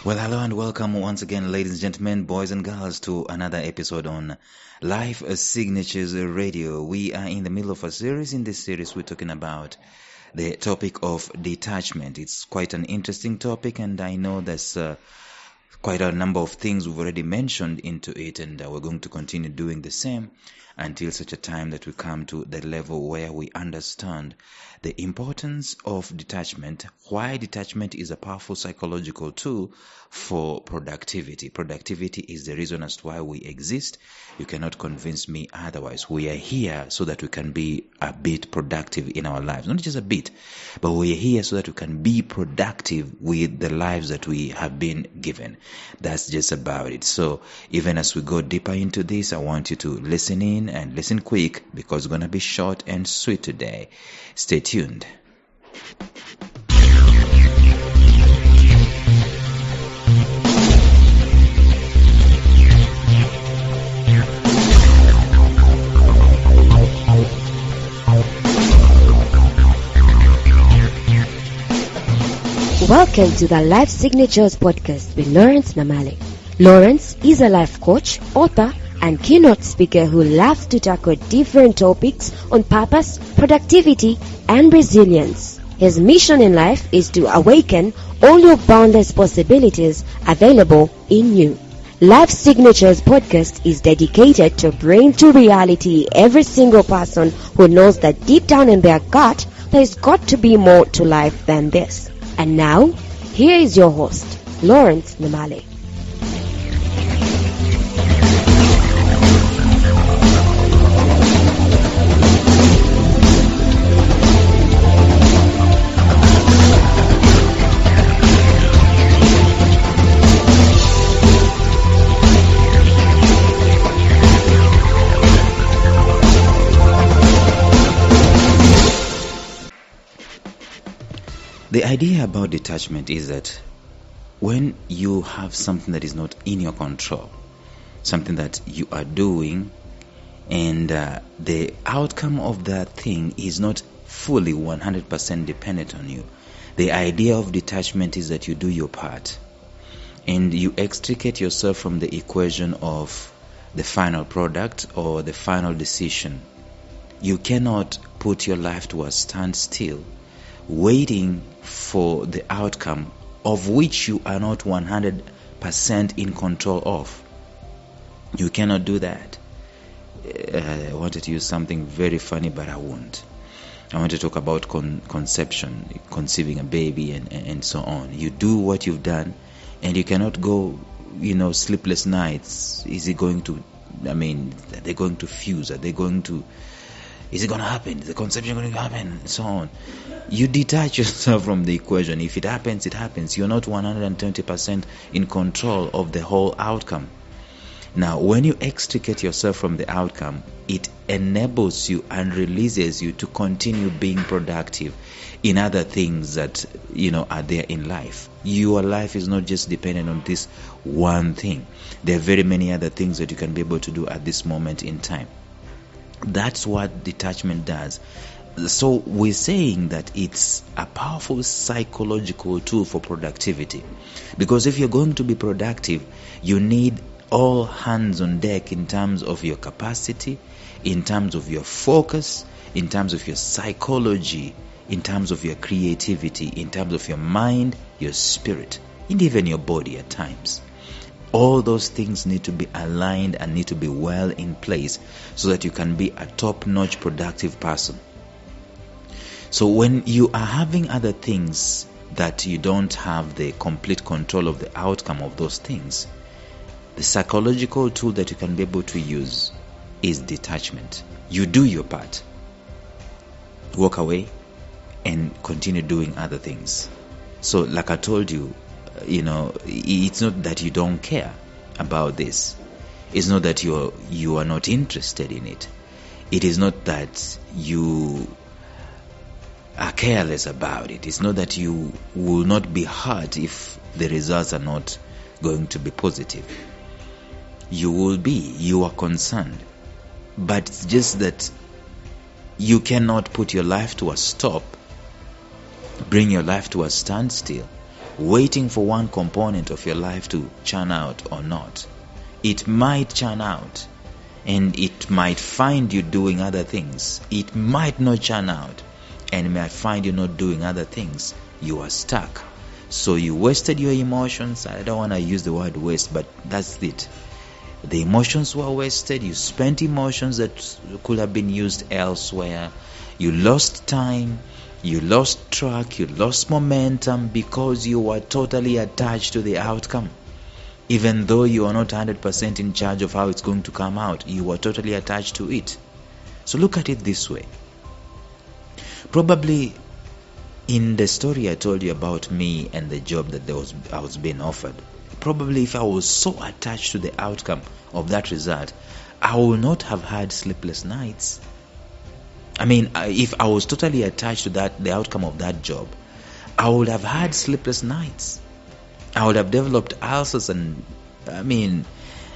Well, hello and welcome once again, ladies and gentlemen, boys and girls, to another episode on Life Signatures Radio. We are in the middle of a series. In this series, we're talking about the topic of detachment. It's quite an interesting topic, and I know there's quite a number of things we've already mentioned into it, and we're going to continue doing the same until such a time that we come to the level where we understand the importance of detachment, why detachment is a powerful psychological tool for productivity. Productivity is the reason as to why we exist. You cannot convince me otherwise. We are here so that we can be a bit productive in our lives. Not just a bit, but we are here so that we can be productive with the lives that we have been given. That's just about it. So even as we go deeper into this, I want you to listen in and listen quick, because it's going to be short and sweet today. Stay tuned. Welcome to the Life Signatures podcast with Lawrence Namale. Lawrence is a life coach, author, and keynote speaker who loves to tackle different topics on purpose, productivity, and resilience. His mission in life is to awaken all your boundless possibilities available in you. Life Signatures podcast is dedicated to bring to reality every single person who knows that deep down in their gut, there's got to be more to life than this. And now, here is your host, Lawrence Namale. The idea about detachment is that when you have something that is not in your control, something that you are doing, and the outcome of that thing is not fully 100% dependent on you, the idea of detachment is that you do your part and you extricate yourself from the equation of the final product or the final decision. You cannot put your life to a standstill waiting for the outcome of which you are not 100% in control of. You cannot do that. I wanted to use something very funny, but I won't. I want to talk about conception, conceiving a baby, and so on. You do what you've done, and you cannot go, sleepless nights. Is it going to, are they going to fuse? Is it going to happen? Is the conception going to happen? And so on. You detach yourself from the equation. If it happens, it happens. You're not 120% in control of the whole outcome. Now, when you extricate yourself from the outcome, it enables you and releases you to continue being productive in other things that, are there in life. Your life is not just dependent on this one thing. There are very many other things that you can be able to do at this moment in time. That's what detachment does. So we're saying that it's a powerful psychological tool for productivity, because if you're going to be productive, you need all hands on deck in terms of your capacity, in terms of your focus, in terms of your psychology, in terms of your creativity, in terms of your mind, your spirit, and even your body at times. All those things need to be aligned and need to be well in place so that you can be a top-notch productive person. So when you are having other things that you don't have the complete control of the outcome of those things, the psychological tool that you can be able to use is detachment. You do your part, walk away, and continue doing other things. So like I told you, it's not that you don't care about this. It's not that you are not interested in it. It is not that you are careless about it. It's not that you will not be hurt if the results are not going to be positive. You will be. You are concerned. But it's just that you cannot put your life to a stop, bring your life to a standstill, waiting for one component of your life to churn out or not. It might churn out, and it might find you doing other things. It might not churn out, and it might find you not doing other things. You are stuck. So you wasted your emotions. I don't want to use the word waste, but that's it. The emotions were wasted. You spent emotions that could have been used elsewhere. You lost time. You lost track. You lost momentum because you were totally attached to the outcome. Even though you are not 100% in charge of how it's going to come out, you were totally attached to it. So look at it this way. Probably in the story I told you about me and the job that I was being offered, probably if I was so attached to the outcome of that result, I would not have had sleepless nights. I mean, if I was totally attached to the outcome of that job, I would have had sleepless nights. I would have developed ulcers, and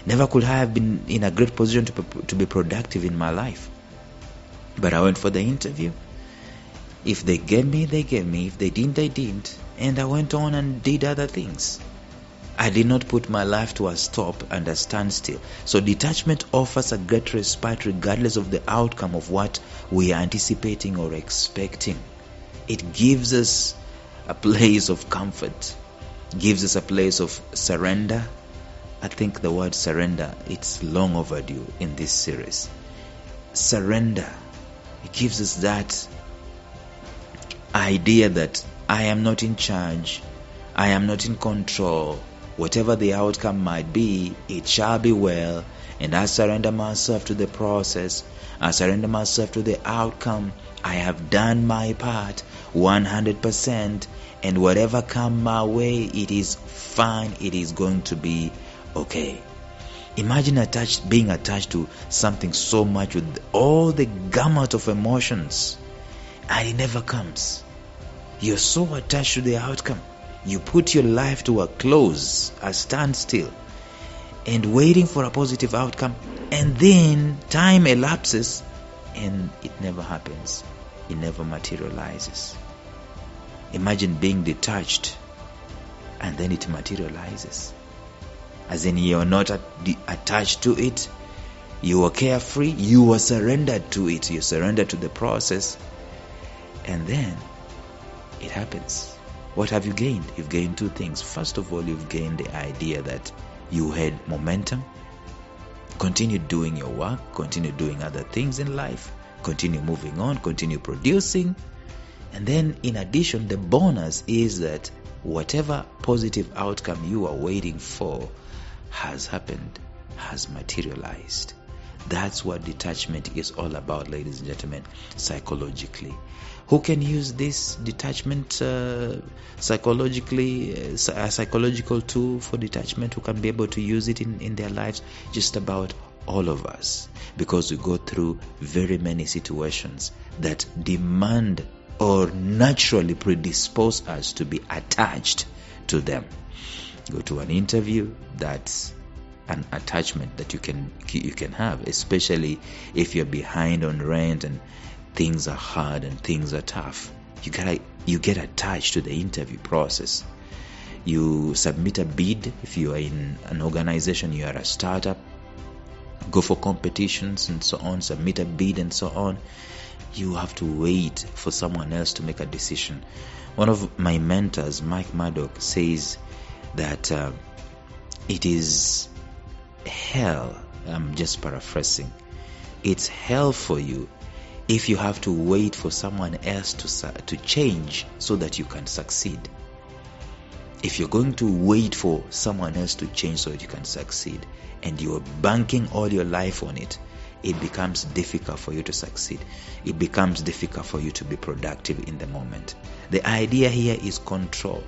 never could have been in a great position to be productive in my life. But I went for the interview. If they gave me, they gave me. If they didn't, they didn't. And I went on and did other things. I did not put my life to a stop and a standstill. So detachment offers a great respite regardless of the outcome of what we are anticipating or expecting. It gives us a place of comfort, gives us a place of surrender. I think the word surrender, it's long overdue in this series. Surrender. It gives us that idea that I am not in charge, I am not in control. Whatever the outcome might be, it shall be well, and I surrender myself to the process. I surrender myself to the outcome. I have done my part 100%, and whatever come my way, it is fine. It is going to be okay. Imagine being attached to something so much with all the gamut of emotions, and it never comes. You're so attached to the outcome. You put your life to a close, a standstill, and waiting for a positive outcome, and then time elapses and it never happens. It never materializes. Imagine being detached and then it materializes. As in, you're not attached to it, you are carefree, you are surrendered to it, you surrender to the process, and then it happens. What have you gained? You've gained two things. First of all, you've gained the idea that you had momentum. Continue doing your work, continue doing other things in life, continue moving on, continue producing. And then in addition, the bonus is that whatever positive outcome you are waiting for has happened, has materialized. That's what detachment is all about, ladies and gentlemen, psychologically. Who can use this detachment psychologically, a psychological tool for detachment? Who can be able to use it in their lives? Just about all of us, because we go through very many situations that demand or naturally predispose us to be attached to them. Go to an interview, that's an attachment that you can have, especially if you're behind on rent and things are hard and things are tough. You get attached to the interview process. You submit a bid if you are in an organization, you are a startup, go for competitions and so on, submit a bid and so on. You have to wait for someone else to make a decision. One of my mentors, Mike Murdoch, says that it is hell. I'm just paraphrasing. It's hell for you if you have to wait for someone else to change so that you can succeed. If you're going to wait for someone else to change so that you can succeed, and you're banking all your life on it, it becomes difficult for you to succeed. It becomes difficult for you to be productive in the moment. The idea here is control.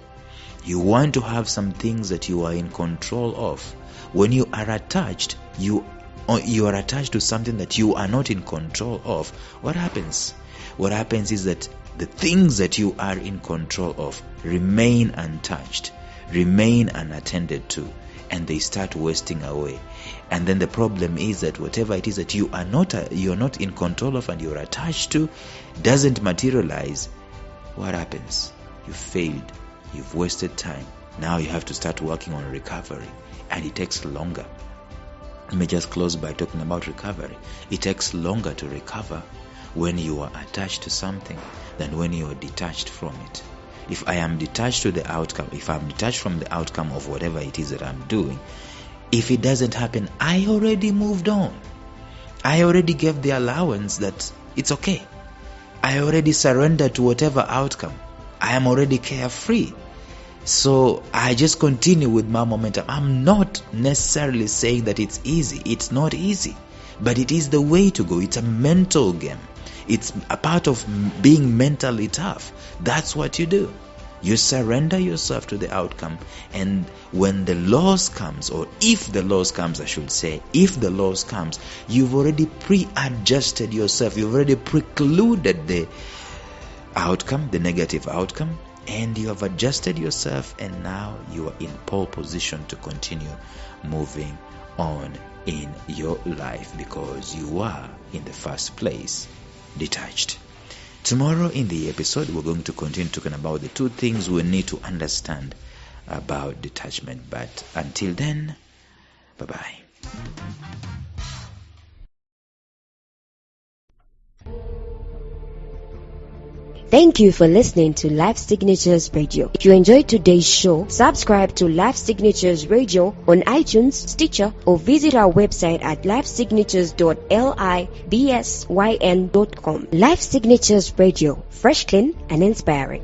You want to have some things that you are in control of. When you are attached, you are attached to something that you are not in control of. What happens? What happens is that the things that you are in control of remain untouched, remain unattended to, and they start wasting away. And then the problem is that whatever it is that you're not in control of and you're attached to doesn't materialize. What happens? You failed. You've wasted time. Now you have to start working on recovery, and it takes longer. Let me just close by talking about recovery. It takes longer to recover when you are attached to something than when you are detached from it. If I am detached to the outcome, if I'm detached from the outcome of whatever it is that I'm doing, if it doesn't happen, I already moved on. I already gave the allowance that it's okay. I already surrendered to whatever outcome. I am already carefree. So I just continue with my momentum. I'm not necessarily saying that it's easy. It's not easy. But it is the way to go. It's a mental game. It's a part of being mentally tough. That's what you do. You surrender yourself to the outcome, and when the loss comes, or if the loss comes, I should say, if the loss comes, you've already pre-adjusted yourself. You've already precluded the outcome, the negative outcome, and you have adjusted yourself, and now you are in pole position to continue moving on in your life because you are, in the first place, detached. Tomorrow in the episode, we're going to continue talking about the 2 things we need to understand about detachment. But until then, bye-bye. Thank you for listening to Life Signatures Radio. If you enjoyed today's show, subscribe to Life Signatures Radio on iTunes, Stitcher, or visit our website at lifesignatures.libsyn.com. Life Signatures Radio, fresh, clean, and inspiring.